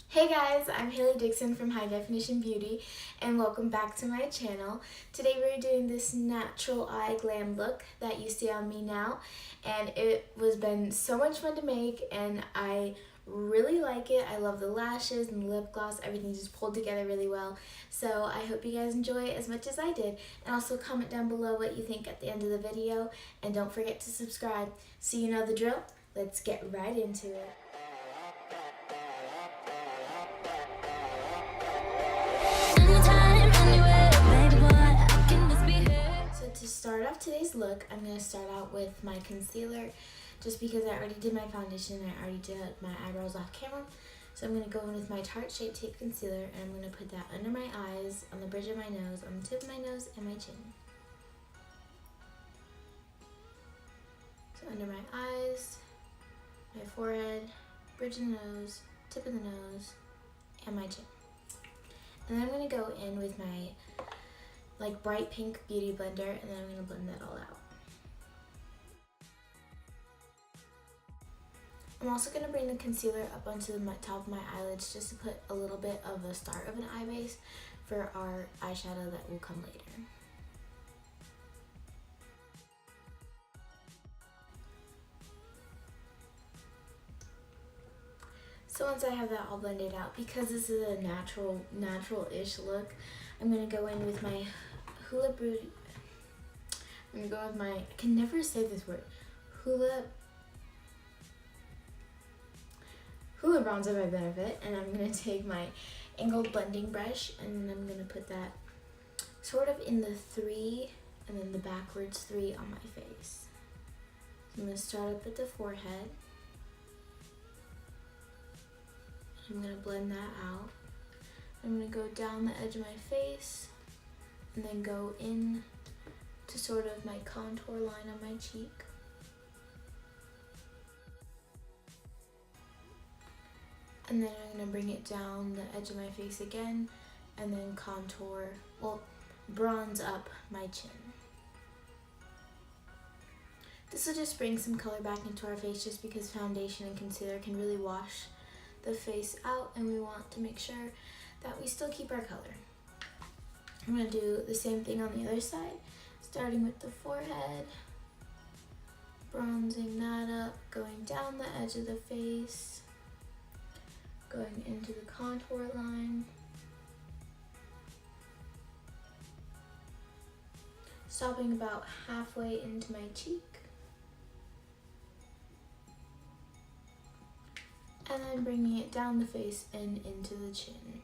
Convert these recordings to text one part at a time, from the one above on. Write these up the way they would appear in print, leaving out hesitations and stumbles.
Hey guys, I'm Haley Dixon from High Definition Beauty and welcome back to my channel. Today we're doing this natural eye glam look that you see on me now, and it was been so much fun to make and I really like it. I love the lashes and the lip gloss, everything just pulled together really well. So I hope you guys enjoy it as much as I did, and also comment down below what you think at the end of the video, and don't forget to subscribe. So you know the drill, let's get right into it. So to start off today's look, I'm going to start out with my concealer just because I already did my foundation and I already did my eyebrows off camera. So I'm going to go in with my Tarte Shape Tape Concealer and I'm going to put that under my eyes, on the bridge of my nose, on the tip of my nose, and my chin. So under my eyes, my forehead, bridge of the nose, tip of the nose, and my chin. And then I'm going to go in with my bright pink beauty blender, and then I'm going to blend that all out. I'm also going to bring the concealer up onto the top of my eyelids just to put a little bit of a start of an eye base for our eyeshadow that will come later. So once I have that all blended out, because this is a natural-ish look, I'm going to go in with my Hula Beauty. I'm going to go with my, I can never say this word, Hula bronzer by Benefit, and I'm going to take my angled blending brush and I'm going to put that sort of in the 3 and then the backwards 3 on my face. So I'm going to start up at the forehead. I'm going to blend that out. I'm going to go down the edge of my face and then go in to sort of my contour line on my cheek. And then I'm going to bring it down the edge of my face again and then contour, bronze up my chin. This will just bring some color back into our face just because foundation and concealer can really wash the face out, and we want to make sure that we still keep our color. I'm going to do the same thing on the other side, starting with the forehead, bronzing that up, going down the edge of the face, going into the contour line, stopping about halfway into my cheek, and then bringing it down the face and into the chin,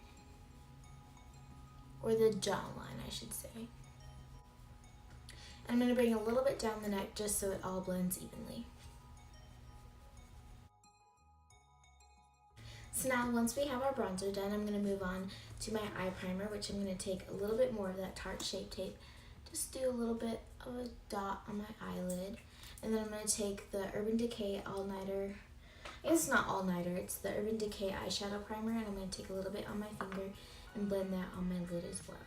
or the jawline, I should say. I'm going to bring a little bit down the neck just so it all blends evenly. So now once we have our bronzer done, I'm going to move on to my eye primer, which I'm going to take a little bit more of that Tarte Shape Tape, just do a little bit of a dot on my eyelid, and then I'm going to take the Urban Decay All Nighter. It's not all nighter, it's the Urban Decay Eyeshadow Primer, and I'm going to take a little bit on my finger and blend that on my lid as well.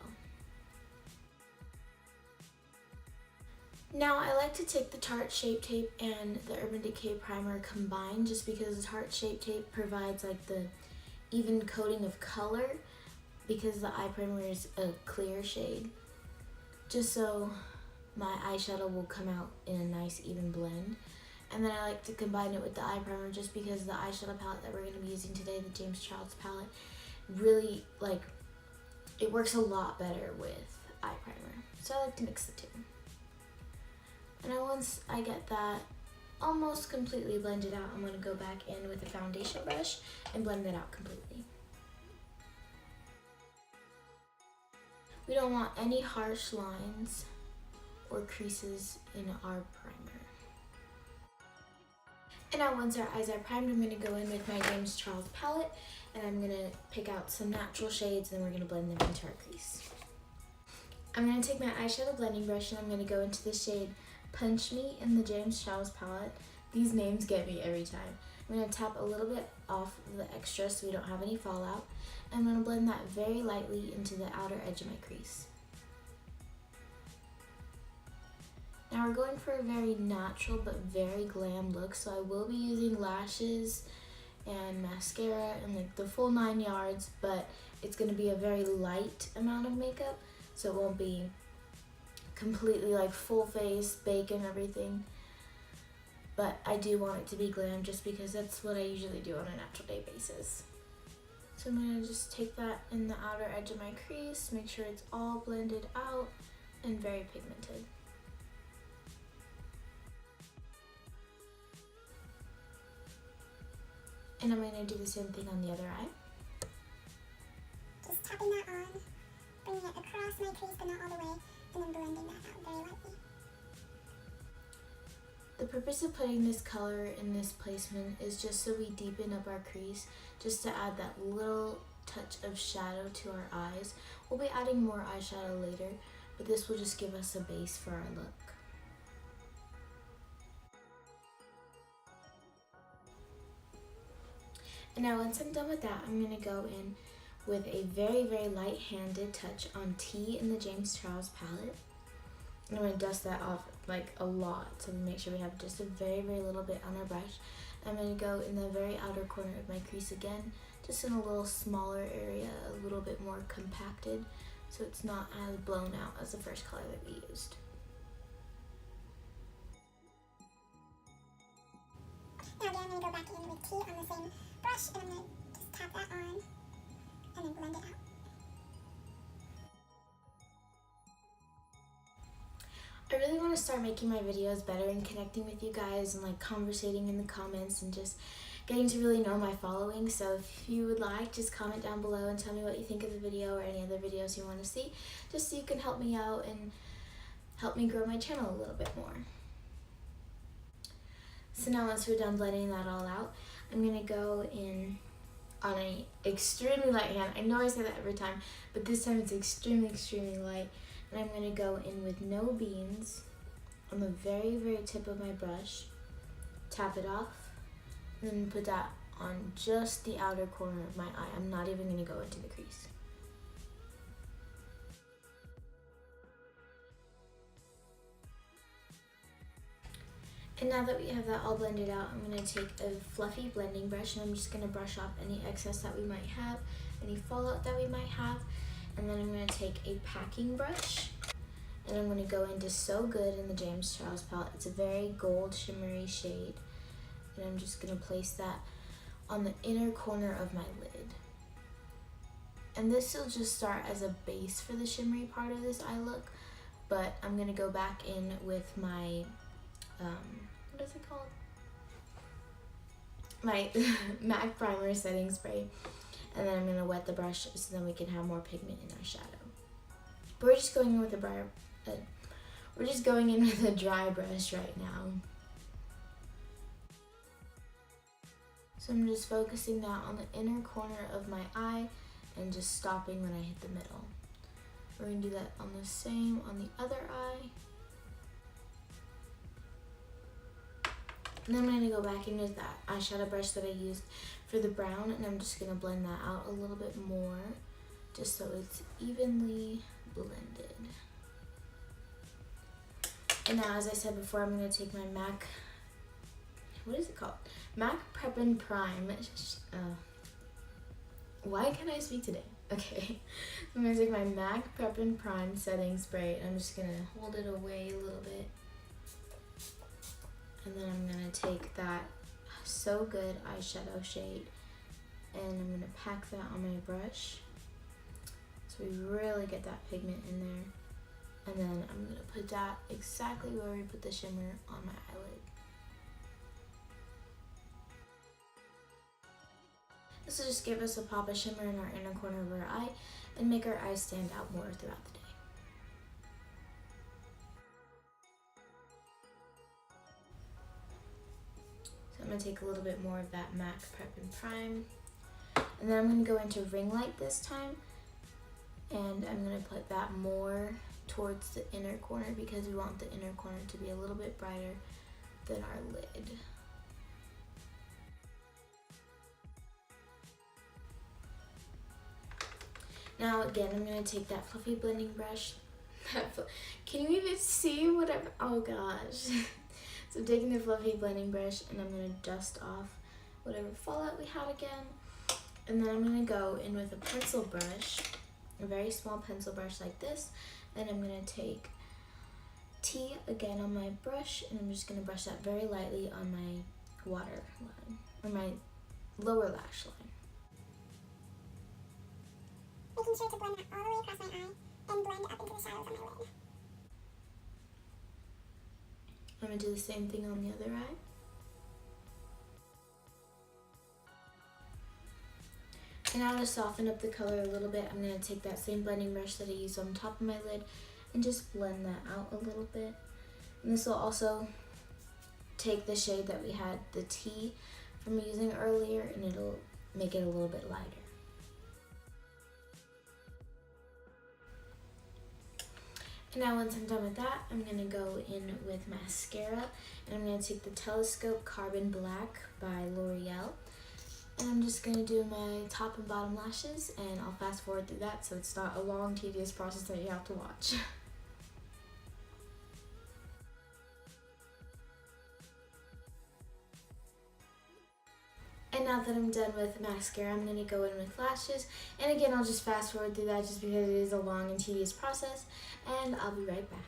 Now I like to take the Tarte Shape Tape and the Urban Decay Primer combined just because the Tarte Shape Tape provides the even coating of color because the eye primer is a clear shade, just so my eyeshadow will come out in a nice even blend. And then I like to combine it with the eye primer just because the eyeshadow palette that we're going to be using today, the James Charles palette, really, it works a lot better with eye primer. So I like to mix the two. And then once I get that almost completely blended out, I'm going to go back in with a foundation brush and blend that out completely. We don't want any harsh lines or creases in our primer. And now once our eyes are primed, I'm going to go in with my James Charles palette and I'm going to pick out some natural shades and then we're going to blend them into our crease. I'm going to take my eyeshadow blending brush and I'm going to go into the shade Punch Me in the James Charles palette. These names get me every time. I'm going to tap a little bit off of the extra so we don't have any fallout. And I'm going to blend that very lightly into the outer edge of my crease. Now we're going for a very natural but very glam look, so I will be using lashes and mascara and like the full 9 yards, but it's going to be a very light amount of makeup, so it won't be completely like full face, bake and everything. But I do want it to be glam just because that's what I usually do on a natural day basis. So I'm going to just take that in the outer edge of my crease, make sure it's all blended out and very pigmented. And I'm going to do the same thing on the other eye. Just tapping that on, bringing it across my crease but not all the way, and then blending that out very lightly. The purpose of putting this color in this placement is just so we deepen up our crease, just to add that little touch of shadow to our eyes. We'll be adding more eyeshadow later, but this will just give us a base for our look. And now once I'm done with that, I'm going to go in with a very, very light-handed touch on T in the James Charles palette. And I'm going to dust that off like a lot, so we make sure we have just a very, very little bit on our brush. I'm going to go in the very outer corner of my crease again, just in a little smaller area, a little bit more compacted, so it's not as blown out as the first color that we used. Now again, I'm going to go back in with T on the same brush, and I'm going to just tap that on and then blend it out. I really want to start making my videos better and connecting with you guys and like conversating in the comments and just getting to really know my following. So if you would like, just comment down below and tell me what you think of the video or any other videos you want to see, just so you can help me out and help me grow my channel a little bit more. So now once we're done blending that all out, I'm going to go in on a extremely light hand. I know I say that every time, but this time it's extremely, extremely light. And I'm going to go in with no beans on the very, very tip of my brush, tap it off, and then put that on just the outer corner of my eye. I'm not even going to go into the crease. And now that we have that all blended out, I'm going to take a fluffy blending brush and I'm just going to brush off any excess that we might have, any fallout that we might have. And then I'm going to take a packing brush and I'm going to go into So Good in the James Charles palette. It's a very gold shimmery shade. And I'm just going to place that on the inner corner of my lid. And this will just start as a base for the shimmery part of this eye look. But I'm going to go back in with my, what is it called? My MAC Primer Setting Spray. And then I'm going to wet the brush so then we can have more pigment in our shadow. But we're just going in with a dry brush right now. So I'm just focusing that on the inner corner of my eye and just stopping when I hit the middle. We're going to do that on the same on the other eye. And then I'm going to go back in with that eyeshadow brush that I used for the brown, and I'm just going to blend that out a little bit more, just so it's evenly blended. And now, as I said before, I'm going to take my MAC, what is it called? MAC Prep and Prime. Why can't I speak today? Okay, I'm going to take my MAC Prep and Prime setting spray, and I'm just going to hold it away a little bit. And then I'm going to take that So Good eyeshadow shade and I'm going to pack that on my brush so we really get that pigment in there. And then I'm going to put that exactly where we put the shimmer on my eyelid. This will just give us a pop of shimmer in our inner corner of our eye and make our eyes stand out more throughout the day. I'm going to take a little bit more of that MAC Prep and Prime. And then I'm going to go into Ring Light this time. And I'm going to put that more towards the inner corner because we want the inner corner to be a little bit brighter than our lid. Now again, I'm going to take that fluffy blending brush. Can you even see oh gosh. So I'm taking the fluffy blending brush and I'm going to dust off whatever fallout we had again. And then I'm going to go in with a pencil brush, a very small pencil brush like this. Then I'm going to take tea again on my brush, and I'm just going to brush that very lightly on my water line, or my lower lash line. Making sure to blend that all the way across my eye and blend up into the shadows on my lid. I'm going to do the same thing on the other eye. And now to soften up the color a little bit, I'm going to take that same blending brush that I used on top of my lid and just blend that out a little bit. And this will also take the shade that we had, the tea, from using earlier, and it'll make it a little bit lighter. And now once I'm done with that, I'm going to go in with mascara, and I'm going to take the Telescope Carbon Black by L'Oreal. And I'm just going to do my top and bottom lashes, and I'll fast forward through that so it's not a long, tedious process that you have to watch. And now that I'm done with mascara, I'm going to go in with lashes. And again, I'll just fast forward through that just because it is a long and tedious process. And I'll be right back.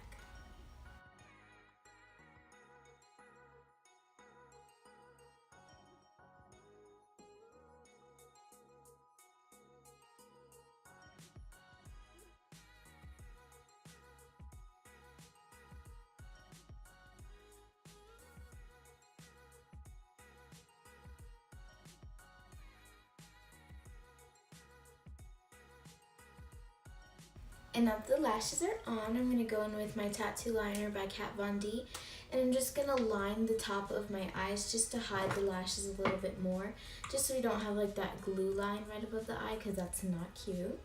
And now that the lashes are on, I'm going to go in with my Tattoo Liner by Kat Von D. And I'm just going to line the top of my eyes just to hide the lashes a little bit more. Just so we don't have like that glue line right above the eye, because that's not cute.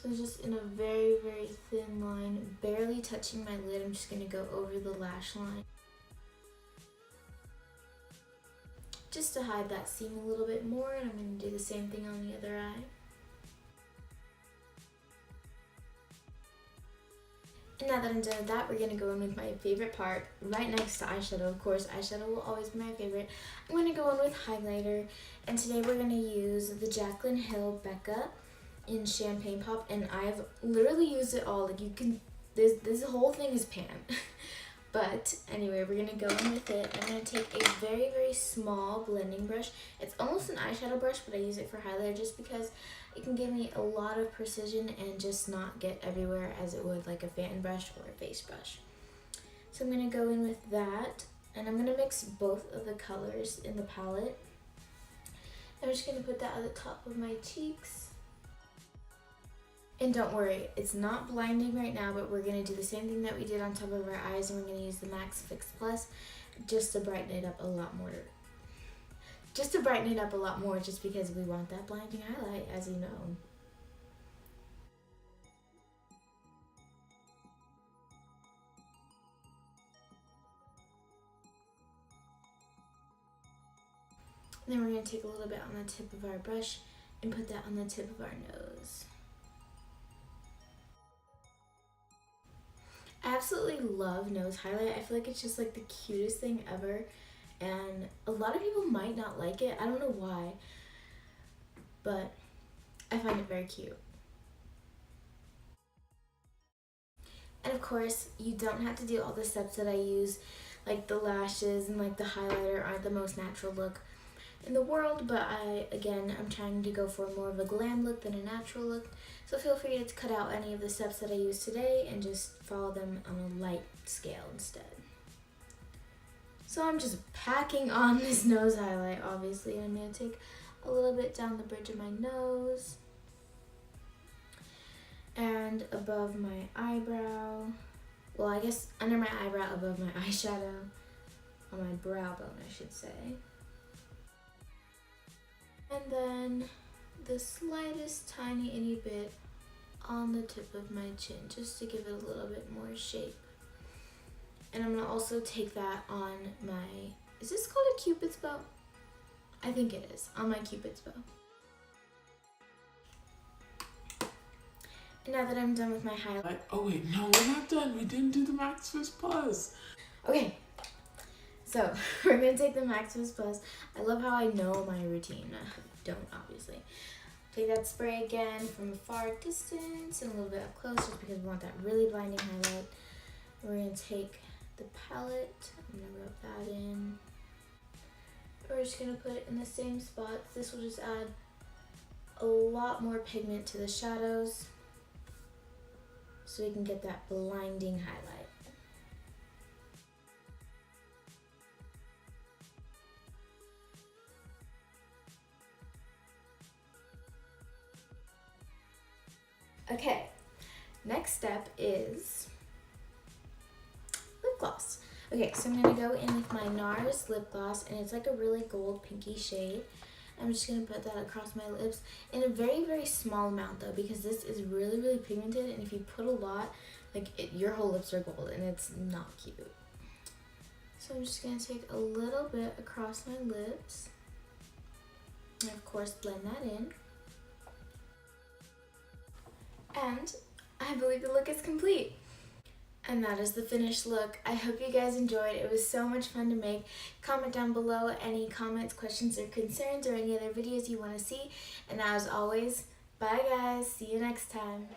So just in a very, very thin line, barely touching my lid, I'm just going to go over the lash line. Just to hide that seam a little bit more, and I'm going to do the same thing on the other eye. And now that I'm done with that, we're going to go in with my favorite part, right next to eyeshadow. Of course, eyeshadow will always be my favorite. I'm going to go in with highlighter, and today we're going to use the Jaclyn Hill Becca in Champagne Pop, and I've literally used it all. Like, you can, this whole thing is pan. But anyway, we're going to go in with it. I'm going to take a very, very small blending brush. It's almost an eyeshadow brush, but I use it for highlighter just because it can give me a lot of precision and just not get everywhere as it would like a fan brush or a face brush. So I'm going to go in with that, and I'm going to mix both of the colors in the palette. I'm just going to put that at the top of my cheeks. And don't worry, it's not blinding right now, but we're going to do the same thing that we did on top of our eyes, and we're going to use the MAC Fix Plus just to brighten it up a lot more. Just because we want that blinding highlight, as you know. And then we're going to take a little bit on the tip of our brush and put that on the tip of our nose. I absolutely love nose highlight. I feel like it's just like the cutest thing ever, and a lot of people might not like it. I don't know why, but I find it very cute. And of course, you don't have to do all the steps that I use, like the lashes and like the highlighter aren't the most natural look in the world, but I'm trying to go for more of a glam look than a natural look. So feel free to cut out any of the steps that I used today and just follow them on a light scale instead. So I'm just packing on this nose highlight, obviously, and I'm going to take a little bit down the bridge of my nose and above my eyebrow. Well, I guess under my eyebrow, above my eyeshadow, on my brow bone, I should say. And then the slightest tiny itty bit on the tip of my chin, just to give it a little bit more shape. And I'm going to also take that on my, is this called a Cupid's bow? I think it is, on my Cupid's bow. And now that I'm done with my highlight. Oh wait, no, we're not done. We didn't do the MAC Fix Plus. Okay, So we're gonna take the Maximus Plus. I love how I know my routine. Don't obviously. Take that spray again from a far distance and a little bit up close just because we want that really blinding highlight. We're gonna take the palette. I'm gonna rub that in. We're just gonna put it in the same spots. This will just add a lot more pigment to the shadows so we can get that blinding highlight. Okay, next step is lip gloss. Okay, so I'm gonna go in with my NARS lip gloss, and it's like a really gold pinky shade. I'm just gonna put that across my lips in a very, very small amount though, because this is really, really pigmented, and if you put a lot, your whole lips are gold, and it's not cute. So I'm just gonna take a little bit across my lips, and of course blend that in. And I believe the look is complete. And that is the finished look. I hope you guys enjoyed. It was so much fun to make. Comment down below any comments, questions, or concerns, or any other videos you want to see. And as always, bye guys. See you next time.